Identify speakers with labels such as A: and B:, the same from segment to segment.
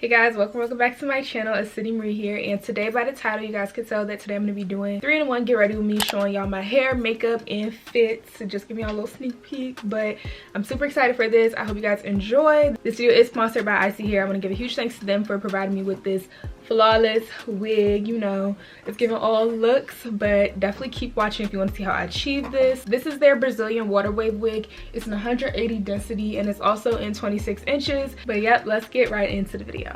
A: Hey guys, welcome back to my channel. It's SydneyS.Marie here, and today by the title you guys could tell that today I'm going to be doing 3-in-1 get ready with me, showing y'all my hair, makeup, and fits. So just give y'all a little sneak peek, but I'm super excited for this. I hope you guys enjoy. This video is sponsored by ISEEHAIR. I want to give a huge thanks to them for providing me with this flawless wig. You know, it's giving all looks, but definitely keep watching if you want to see how I achieve this. This is their Brazilian water wave wig. It's an 180 density and it's also in 26 inches. But yep, let's get right into the video.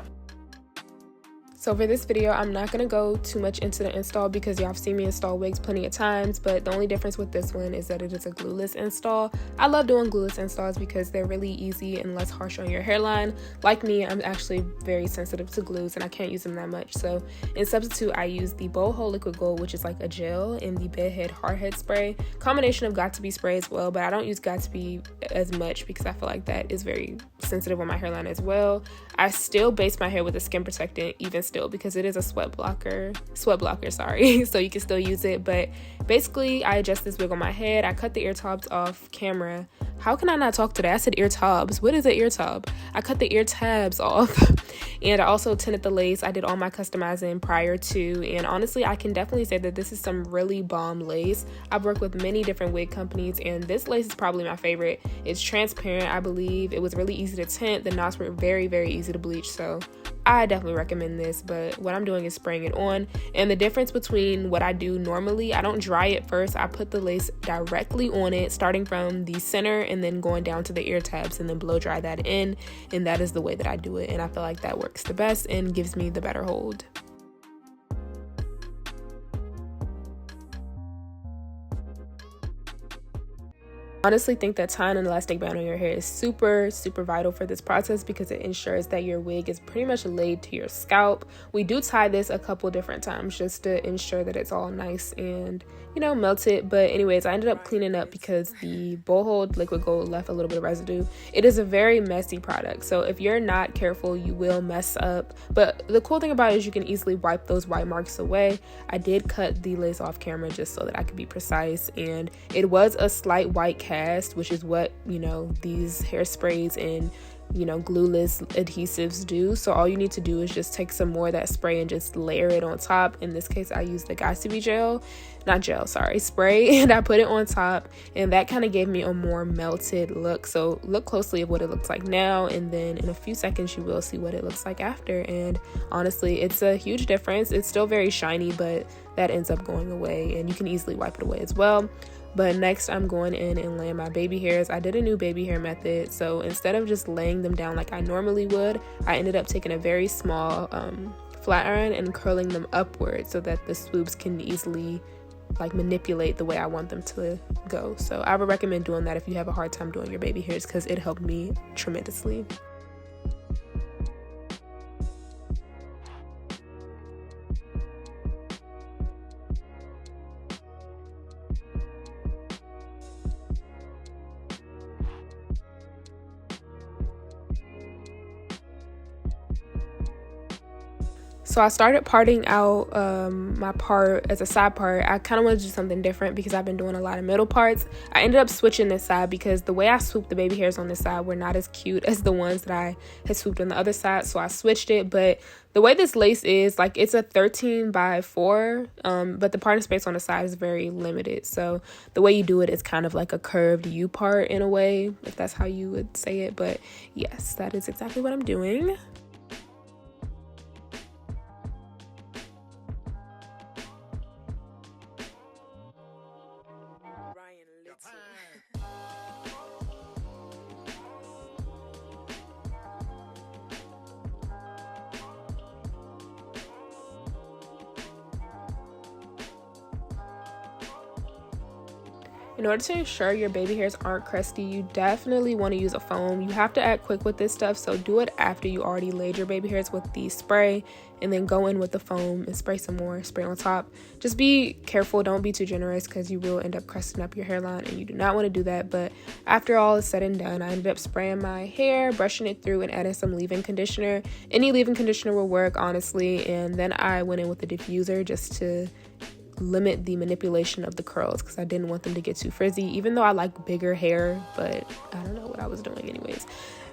A: So for this video, I'm not going to go too much into the install because y'all have seen me install wigs plenty of times, but the only difference with this one is that it is a glueless install. I love doing glueless installs because they're really easy and less harsh on your hairline. Like me, I'm actually very sensitive to glues and I can't use them that much. So in substitute, I use the Boho Liquid Gold, which is like a gel, and the Bedhead Hardhead spray. Combination of Got2b spray as well, but I don't use Got2b as much because I feel like that is very sensitive on my hairline as well. I still base my hair with a skin protectant even still because it is a sweat blocker, sorry. So you can still use it, but basically I adjust this wig on my head. I cut the ear tabs off camera. How can I not talk today? I said ear tabs. What is an ear tab? I cut the ear tabs off and I also tinted the lace. I did all my customizing prior to, and honestly I can definitely say that this is some really bomb lace. I've worked with many different wig companies and this lace is probably my favorite. It's transparent, I believe. It was really easy to tint. The knots were very easy to bleach, so I definitely recommend this. But what I'm doing is spraying it on, and the difference between what I do normally, I don't dry it first. I put the lace directly on it, starting from the center and then going down to the ear tabs, and then blow dry that in, and that is the way that I do it, and I feel like that works the best and gives me the better hold. Honestly think that tying an elastic band on your hair is super vital for this process because it ensures that your wig is pretty much laid to your scalp. We do tie this a couple different times just to ensure that it's all nice and, you know, melted. But anyways, I ended up cleaning up because the Boho Liquid Gold left a little bit of residue. It is a very messy product, so if you're not careful you will mess up, but the cool thing about it is you can easily wipe those white marks away. I did cut the lace off camera just so that I could be precise, and it was a slight white cast, which is what, you know, these hairsprays and, you know, glueless adhesives do. So all you need to do is just take some more of that spray and just layer it on top. In this case I used the Got2b spray, and I put it on top, and that kind of gave me a more melted look. So look closely at what it looks like now, and then in a few seconds you will see what it looks like after. And honestly, it's a huge difference. It's still very shiny, but that ends up going away, and you can easily wipe it away as well. But next I'm going in and laying my baby hairs. I did a new baby hair method, so instead of just laying them down like I normally would, I ended up taking a very small flat iron and curling them upward so that the swoops can easily like manipulate the way I want them to go. So I would recommend doing that if you have a hard time doing your baby hairs because it helped me tremendously. So I started parting out my part as a side part. I kind of wanted to do something different because I've been doing a lot of middle parts. I ended up switching this side because the way I swooped the baby hairs on this side were not as cute as the ones that I had swooped on the other side, so I switched it. But the way this lace is, like, it's a 13x4, but the parting space on the side is very limited. So the way you do it is kind of like a curved U part in a way, if that's how you would say it. But yes, that is exactly what I'm doing. In order to ensure your baby hairs aren't crusty, you definitely want to use a foam. You have to act quick with this stuff, so do it after you already laid your baby hairs with the spray, and then go in with the foam and spray some more, spray on top. Just be careful, don't be too generous because you will end up crusting up your hairline and you do not want to do that. But after all is said and done, I ended up spraying my hair, brushing it through, and adding some leave-in conditioner. Any leave-in conditioner will work, honestly, and then I went in with the diffuser just to limit the manipulation of the curls because I didn't want them to get too frizzy, even though I like bigger hair, but I don't know what I was doing anyways.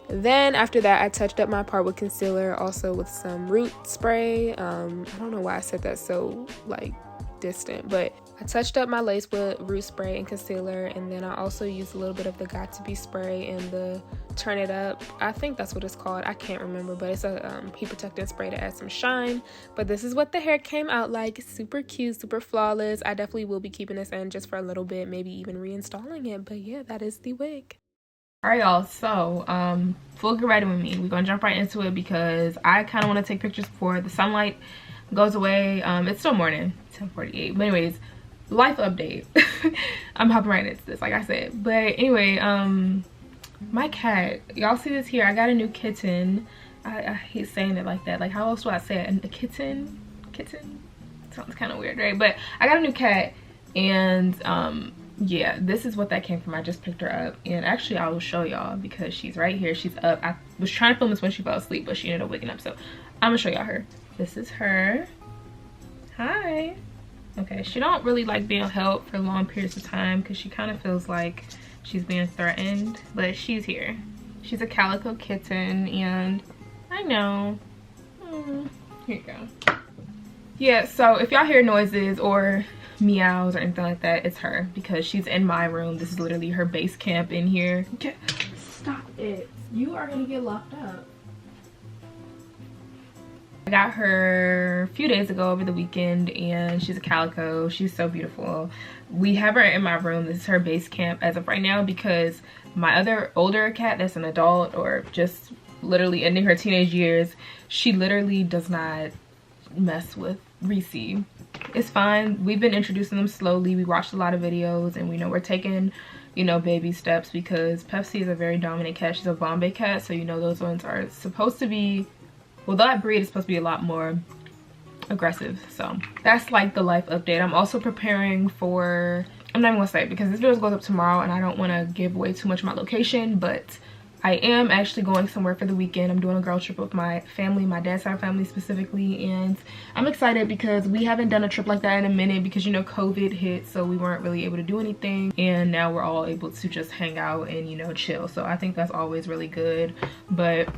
A: Then after that, I touched up my part with concealer, also with some root spray. I don't know why I said that so like distant, but I touched up my lace with root spray and concealer, and then I also used a little bit of the Got To Be spray and the Turn It Up. I think that's what it's called. I can't remember, but it's a heat protectant spray to add some shine. But this is what the hair came out like. Super cute, super flawless. I definitely will be keeping this in just for a little bit, maybe even reinstalling it. But yeah, that is the wig. Alright y'all, so full get ready with me. We're gonna jump right into it because I kind of want to take pictures before the sunlight goes away. It's still morning, 10:48, but anyways, life update. I'm hopping right into this, like I said. But anyway, my cat, y'all see this here? I got a new kitten. I hate saying it like that. Like, how else do I say it? A kitten sounds kind of weird, right? But I got a new cat, and yeah, this is what that came from. I just picked her up, and actually I will show y'all because she's right here. She's up. I was trying to film this when she fell asleep, but she ended up waking up, so I'm gonna show y'all her. This is her. Hi. Okay, she don't really like being held for long periods of time because she kind of feels like she's being threatened, but she's here. She's a calico kitten, and I know. Here you go. Yeah, so if y'all hear noises or meows or anything like that, it's her because she's in my room. This is literally her base camp in here. Stop it. You are gonna get locked up. I got her a few days ago over the weekend, and she's a calico. She's so beautiful. We have her in my room. This is her base camp as of right now because my other older cat that's an adult or just literally ending her teenage years, she literally does not mess with Reese. It's fine. We've been introducing them slowly. We watched a lot of videos, and we know we're taking, you know, baby steps because Pepsi is a very dominant cat. She's a Bombay cat, so you know those ones are supposed to be, well, that breed is supposed to be a lot more aggressive. So that's like the life update. I'm also preparing for, I'm not even gonna say it because this video goes up tomorrow and I don't want to give away too much of my location, but I am actually going somewhere for the weekend. I'm doing a girl trip with my family, my dad's side family specifically, and I'm excited because we haven't done a trip like that in a minute because, you know, COVID hit, so we weren't really able to do anything, and now we're all able to just hang out and, you know, chill. So I think that's always really good. But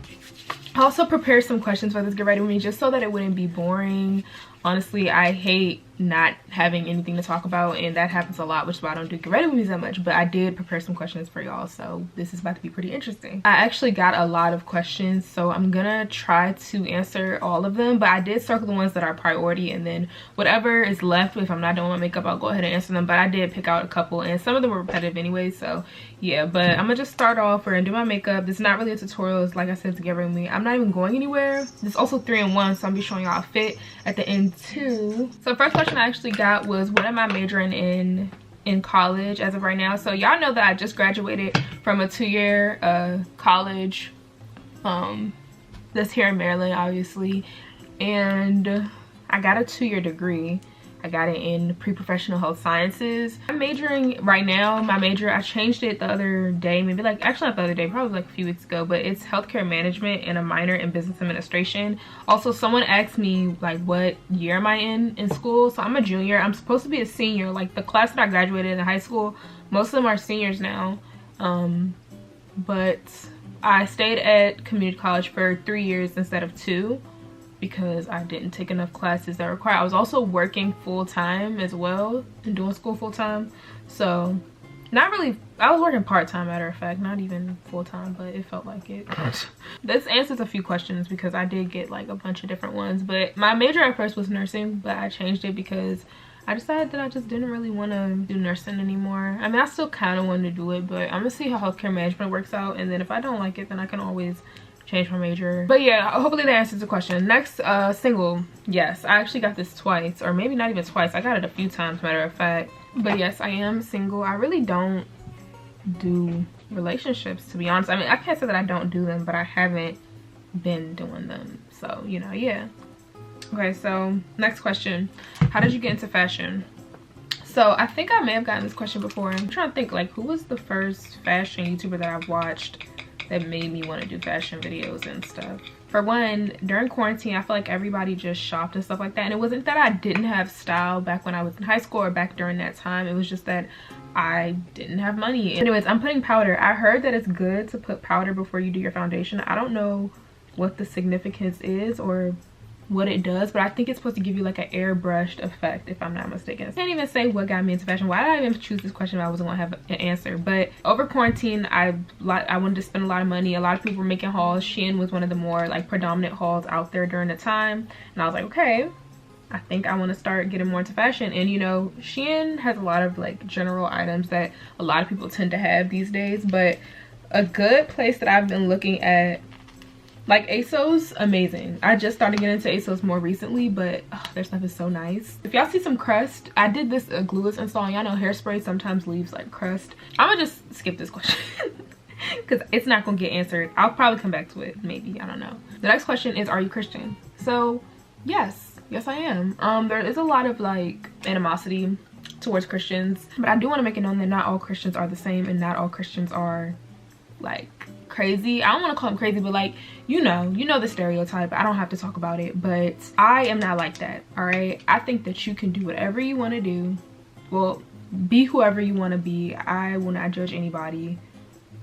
A: I also prepared some questions for this Get Ready With Me just so that it wouldn't be boring. Honestly, I hate not having anything to talk about, and that happens a lot, which is why I don't do Get Ready With Me that much. But I did prepare some questions for y'all, so this is about to be pretty interesting. I actually got a lot of questions, so I'm gonna try to answer all of them, but I did circle the ones that are priority, and then whatever is left, if I'm not doing my makeup, I'll go ahead and answer them. But I did pick out a couple, and some of them were repetitive anyway, so yeah. But I'm gonna just start off. We're gonna do my makeup. This is not really a tutorial. It's like I said, to Get Ready With Me. I'm not even going anywhere. This is also 3-in-1, so I'm gonna be showing y'all a fit at the end too. So first question I actually got was, what am I majoring in college as of right now? So y'all know that I just graduated from a 2-year college that's here in Maryland, obviously, and I got a 2-year degree. I got it in pre-professional health sciences. I'm majoring right now. My major, I changed it the other day, maybe like, actually not the other day, probably like a few weeks ago, but it's healthcare management and a minor in business administration. Also, someone asked me like what year am I in school. So I'm a junior. I'm supposed to be a senior. Like the class that I graduated in high school, most of them are seniors now. But I stayed at community college for 3 years instead of 2. Because I didn't take enough classes that require. I was also working full-time as well and doing school full-time, so not really. I was working part-time, matter of fact, not even full-time, but it felt like it. This answers a few questions because I did get like a bunch of different ones, but my major at first was nursing, but I changed it because I decided that I just didn't really want to do nursing anymore. I mean, I still kind of wanted to do it, but I'm gonna see how healthcare management works out, and then if I don't like it, then I can always change my major. But yeah, hopefully that answers the question. Next, single. Yes, I actually got this twice, or maybe not even twice. I got it a few times, matter of fact. But yes, I am single. I really don't do relationships, to be honest. I mean, I can't say that I don't do them, but I haven't been doing them. So, you know, yeah. Okay, so next question. How did you get into fashion? So I think I may have gotten this question before. I'm trying to think, like, who was the first fashion YouTuber that I watched that made me want to do fashion videos and stuff? For one, during quarantine, I feel like everybody just shopped and stuff like that, and it wasn't that I didn't have style back when I was in high school or back during that time. It was just that I didn't have money. Anyways, I'm putting powder. I heard that it's good to put powder before you do your foundation. I don't know what the significance is or what it does, but I think it's supposed to give you like an airbrushed effect, if I'm not mistaken. I can't even say what got me into fashion. Why did I even choose this question if I wasn't gonna have an answer? But over quarantine, I wanted to spend a lot of money. A lot of people were making hauls. Shein was one of the more like predominant hauls out there during the time, and I was like, okay, I think I want to start getting more into fashion. And you know, Shein has a lot of like general items that a lot of people tend to have these days, but a good place that I've been looking at, like ASOS, amazing. I just started getting into ASOS more recently, but their stuff is so nice. If y'all see some crust, I did this Glueless install. Y'all know hairspray sometimes leaves like crust. I'm gonna just skip this question because it's not gonna get answered. I'll probably come back to it, maybe, I don't know. The next question is, are you Christian? So yes I am. There is a lot of like animosity towards Christians, but I do want to make it known that not all Christians are the same, and not all Christians are like crazy. I don't want to call them crazy, but like, you know the stereotype. I don't have to talk about it, but I am not like that. All right, I think that you can do whatever you want to do. Well, be whoever you want to be. I will not judge anybody.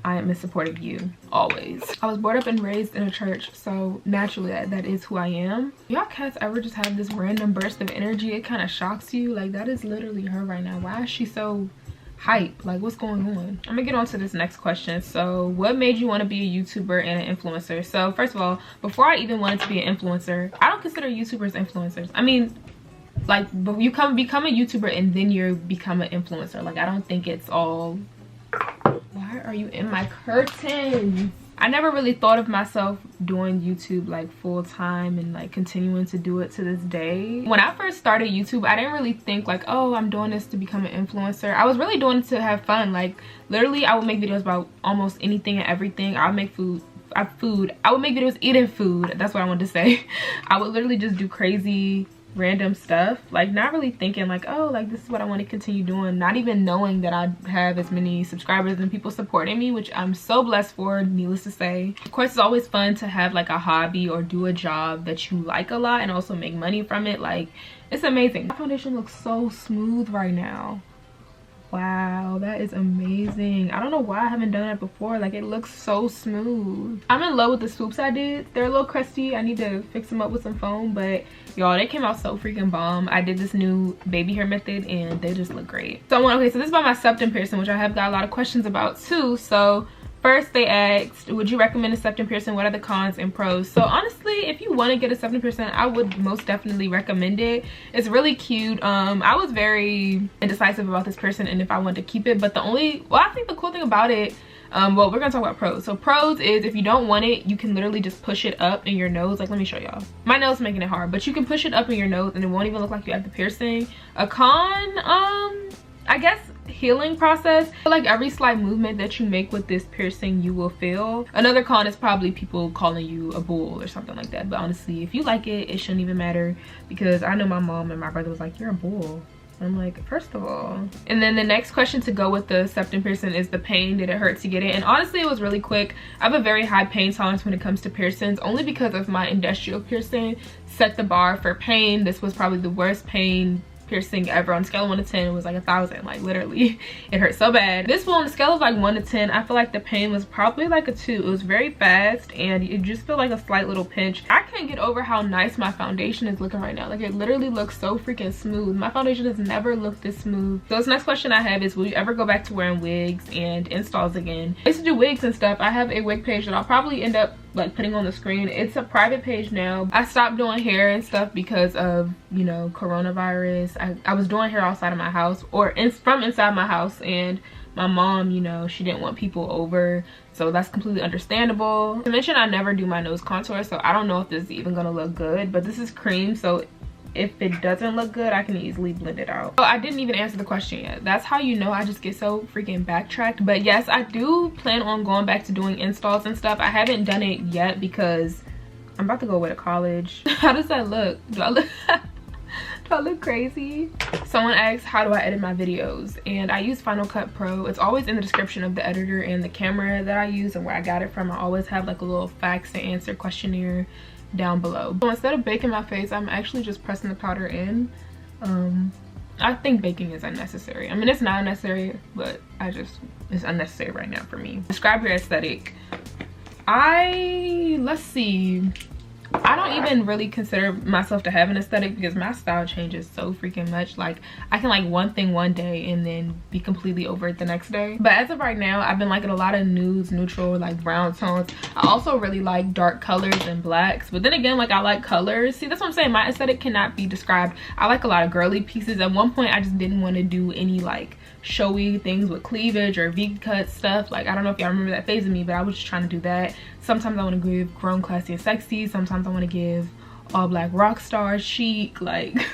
A: I am in support of you always. I was brought up and raised in a church, so naturally that is who I am. Y'all cats ever just have this random burst of energy? It kind of shocks you. Like, that is literally her right now. Why is she so hype? Like, what's going on? I'm gonna get on to this next question. So what made you want to be a YouTuber and an influencer? So first of all, before I even wanted to be an influencer, I don't consider YouTubers influencers. I mean, like, but you become a YouTuber and then you become an influencer. Like, I don't think it's all... Why are you in my curtains? I never really thought of myself doing YouTube like full time and like continuing to do it to this day. When I first started YouTube, I didn't really think like, oh, I'm doing this to become an influencer. I was really doing it to have fun. Like, literally, I would make videos about almost anything and everything. I would make I would make videos eating food. That's what I wanted to say. I would literally just do crazy random stuff, like not really thinking like, oh, like this is what I want to continue doing, not even knowing that I have as many subscribers and people supporting me, which I'm so blessed for, needless to say. Of course, it's always fun to have like a hobby or do a job that you like a lot and also make money from it. Like, it's amazing. My foundation looks so smooth right now. Wow, that is amazing. I don't know why I haven't done it before. Like, it looks so smooth. I'm in love with the swoops I did. They're a little crusty. I need to fix them up with some foam, but y'all, they came out so freaking bomb. I did this new baby hair method and they just look great. So okay, so this is about my septum piercing, which I have got a lot of questions about too. So first they asked, would you recommend a septum piercing? What are the cons and pros? So honestly, if you want to get a septum piercing, I would most definitely recommend it. It's really cute. I was very indecisive about this piercing and if I wanted to keep it, but I think the cool thing about it, well, we're gonna talk about pros. So pros is, if you don't want it, you can literally just push it up in your nose. Like, let me show y'all. My nose is making it hard, but you can push it up in your nose and it won't even look like you have the piercing. A con, I guess, healing process. I feel like every slight movement that you make with this piercing, you will feel. Another con is probably people calling you a bull or something like that, but honestly, if you like it, it shouldn't even matter, because I know my mom and my brother was like, you're a bull. I'm like, first of all. And then the next question to go with the septum piercing is the pain. Did it hurt to get it? And honestly, it was really quick. I have a very high pain tolerance when it comes to piercings, only because of my industrial piercing set the bar for pain. This was probably the worst pain piercing ever. On a scale of 1 to 10, it was like 1,000. Like, literally, it hurt so bad. This one, on a scale of like 1 to 10, I feel like the pain was probably like a 2. It was very fast and you just feel like a slight little pinch. I can't get over how nice my foundation is looking right now. Like, it literally looks so freaking smooth. My foundation has never looked this smooth. So this next question I have is, will you ever go back to wearing wigs and installs again? I used to do wigs and stuff. I have a wig page that I'll probably end up like putting on the screen. It's a private page now. I stopped doing hair and stuff because of, you know, coronavirus. I was doing hair outside of my house, or from inside my house, and my mom, you know, she didn't want people over, so that's completely understandable. To mention, I never do my nose contour, so I don't know if this is even gonna look good, but this is cream, so if it doesn't look good, I can easily blend it out. Oh, I didn't even answer the question yet. That's how you know I just get so freaking backtracked. But yes, I do plan on going back to doing installs and stuff. I haven't done it yet because I'm about to go away to college. How does that look? Do I look crazy? Someone asked, how do I edit my videos? And I use Final Cut Pro. It's always in the description of the editor and the camera that I use and where I got it from. I always have like a little facts and answer questionnaire down below. So instead of baking my face, I'm actually just pressing the powder in. I think baking is unnecessary. I mean, it's not unnecessary, but it's unnecessary right now for me. Describe your aesthetic. Let's see. I don't even really consider myself to have an aesthetic because my style changes so freaking much. Like, I can like one thing one day and then be completely over it the next day. But as of right now, I've been liking a lot of nudes, neutral, like brown tones. I also really like dark colors and blacks. But then again, like, I like colors. See, that's what I'm saying. My aesthetic cannot be described. I like a lot of girly pieces. At one point, I just didn't want to do any like showy things with cleavage or V-cut stuff. Like, I don't know if y'all remember that phase of me, but I was just trying to do that. Sometimes I want to give grown, classy, and sexy. Sometimes I want to give all black rock star chic. Like,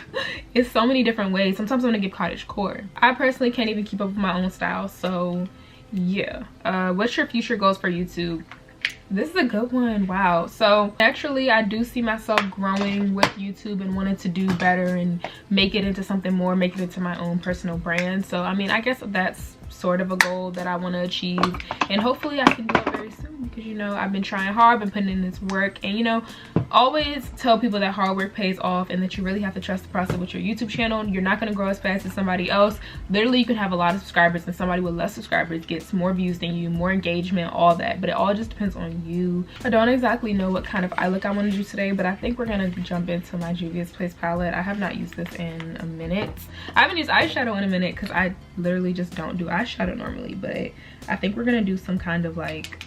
A: it's so many different ways. Sometimes I want to give cottage core. I personally can't even keep up with my own style, so yeah. What's your future goals for YouTube? This is a good one. Wow. So naturally, I do see myself growing with YouTube and wanting to do better and make it into something more, make it into my own personal brand. So I mean, I guess that's sort of a goal that I want to achieve, and hopefully I can do it very soon, because you know, I've been trying hard, been putting in this work, and you know, always tell people that hard work pays off and that you really have to trust the process with your YouTube channel. You're not going to grow as fast as somebody else. Literally, you can have a lot of subscribers and somebody with less subscribers gets more views than you, more engagement, all that, but it all just depends on you. I don't exactly know what kind of eye look I want to do today, but I think we're going to jump into my Juvia's Place palette. I have not used this in a minute. I haven't used eyeshadow in a minute because I literally just don't do eyeshadow normally, but I think we're going to do some kind of like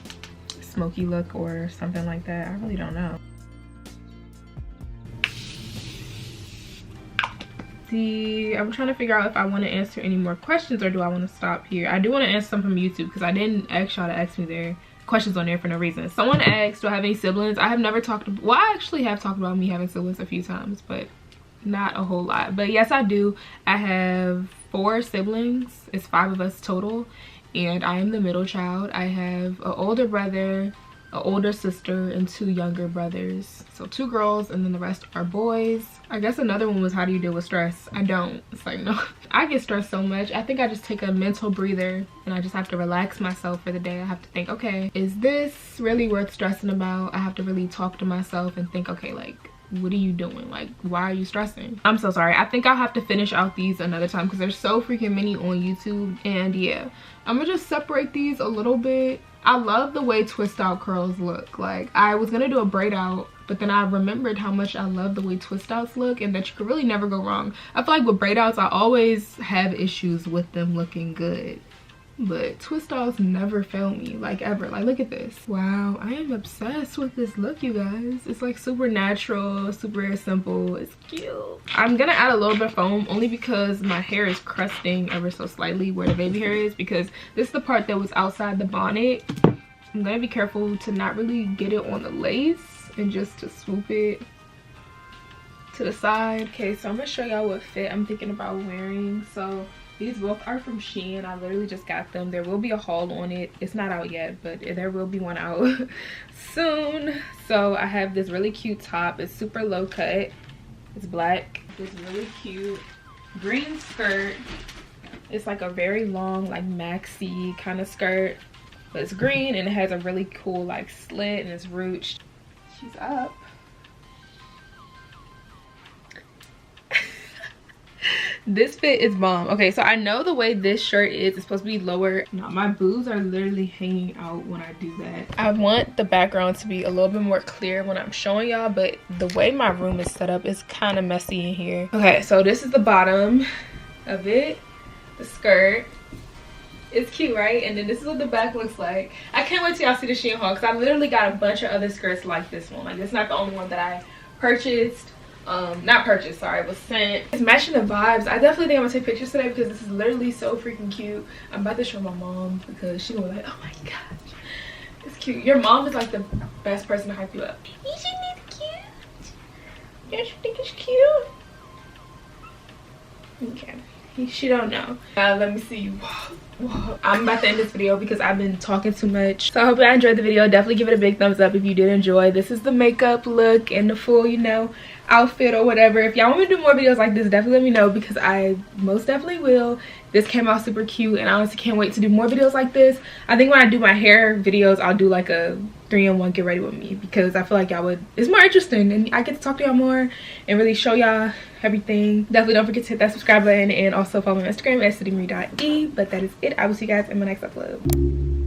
A: smoky look or something like that. I really don't know. I'm trying to figure out if I want to answer any more questions or do I want to stop here. I do want to answer some from YouTube because I didn't ask y'all to ask me their questions on there for no reason. Someone asked, do I have any siblings? I have never talked about, well, I actually have talked about me having siblings a few times, but not a whole lot. But yes, I do. I have 4 siblings. It's 5 of us total, and I am the middle child. I have an older brother, an older sister, and 2 younger brothers. So 2 girls, and then the rest are boys. I guess another one was, how do you deal with stress? I don't. It's like, no. I get stressed so much. I think I just take a mental breather and I just have to relax myself for the day. I have to think, okay, is this really worth stressing about? I have to really talk to myself and think, okay, like, what are you doing? Like, why are you stressing? I'm so sorry. I think I'll have to finish out these another time because there's so freaking many on YouTube. And yeah, I'm gonna just separate these a little bit. I love the way twist out curls look. Like, I was gonna do a braid out, but then I remembered how much I love the way twist outs look and that you could really never go wrong. I feel like with braid outs, I always have issues with them looking good, but twist outs never fail me, like, ever. Like, look at this. Wow, I am obsessed with this look, you guys. It's like super natural, super simple. It's cute. I'm gonna add a little bit of foam only because my hair is crusting ever so slightly where the baby hair is, because this is the part that was outside the bonnet. I'm gonna be careful to not really get it on the lace and just to swoop it to the side. Okay, so I'm gonna show y'all what fit I'm thinking about wearing. So these both are from Shein. I literally just got them. There will be a haul on it. It's not out yet, but there will be one out soon. So I have this really cute top. It's super low cut. It's black. This really cute green skirt. It's like a very long, like maxi kind of skirt, but it's green and it has a really cool like slit and it's ruched. She's up. This fit is bomb. Okay, so I know the way this shirt is, it's supposed to be lower. No, my boobs are literally hanging out when I do that. I want the background to be a little bit more clear when I'm showing y'all, but the way my room is set up is kind of messy in here. Okay, so this is the bottom of it, the skirt. It's cute, right? And then this is what the back looks like. I can't wait till y'all see the Shein haul because I literally got a bunch of other skirts like this one. Like, it's not the only one that I purchased. Not purchased, sorry, it was sent. It's matching the vibes. I definitely think I'm gonna take pictures today because this is literally so freaking cute. I'm about to show my mom because she was like, oh my gosh, it's cute. Your mom is like the best person to hype you up. Isn't it cute? Don't you think it's cute? Okay, she don't know. Let me see you. Whoa. I'm about to end this video because I've been talking too much. So I hope you enjoyed the video. Definitely give it a big thumbs up if you did enjoy. This is the makeup look and the full, you know, outfit or whatever. If y'all want me to do more videos like this, definitely let me know because I most definitely will. This came out super cute and I honestly can't wait to do more videos like this. I think when I do my hair videos, I'll do like a 3-in-1 get ready with me, because I feel like y'all would, it's more interesting and I get to talk to y'all more and really show y'all everything. Definitely don't forget to hit that subscribe button and also follow me on Instagram at SydneyS.Marie. But that is it. I will see you guys in my next upload.